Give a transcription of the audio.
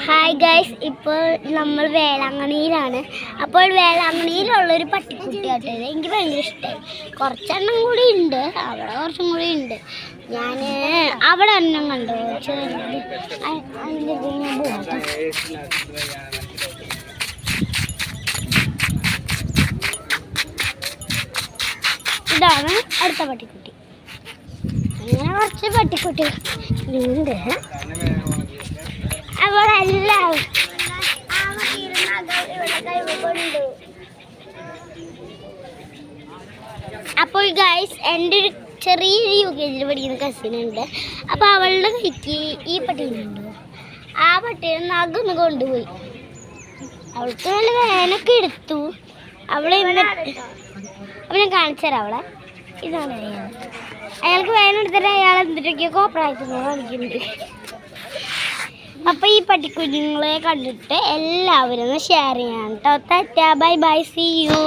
Hi guys, ഇപ്പോൾ നമ്മൾ വേളാങ്കണ്ണിയിലാണ്. അപ്പോൾ വേളാങ്കണ്ണിയിലുള്ളൊരു പട്ടിക്കുട്ടിയാട്ടെ എനിക്ക് ഭയങ്കര ഇഷ്ടമായി. കുറച്ചെണ്ണം കൂടി ഉണ്ട്, അവിടെ കുറച്ചും കൂടി ഉണ്ട്. ഞാൻ അവിടെ എണ്ണം കണ്ടു. ഇതാണ് അടുത്ത പട്ടിക്കുട്ടി. അങ്ങനെ കുറച്ച് പട്ടിക്കുട്ടികൾ ഉണ്ട്. അപ്പോൾ എല്ലാവരും അപ്പോൾ ഗൈസ്, എൻ്റെ ഒരു ചെറിയൊരു UKG പഠിക്കുന്ന കസിൻ ഉണ്ട്. അപ്പോൾ അവളുടെ കൈക്ക് ഈ പട്ടീനുണ്ട്. ആ പട്ടീനെ നഖൊന്ന് കൊണ്ടുപോയി. അവൾക്ക് നല്ല വേനൊക്കെ എടുത്തു. അവളെ അപ്പം ഞാൻ കാണിച്ചു തരാം. അവളെ ഇതാണ് അയാൾക്ക് വേനെടുത്തിട്ട് അയാൾ എന്തിട്ടൊക്കെയോ കോപ്രായത്തിനോ കാണിക്കുന്നുണ്ട്. അപ്പോൾ ഈ പട്ടിക്കുഞ്ഞുങ്ങളെ കണ്ടിട്ട് എല്ലാവരും ഷെയർ ചെയ്യണം കേട്ടോ. Bye bye, see U.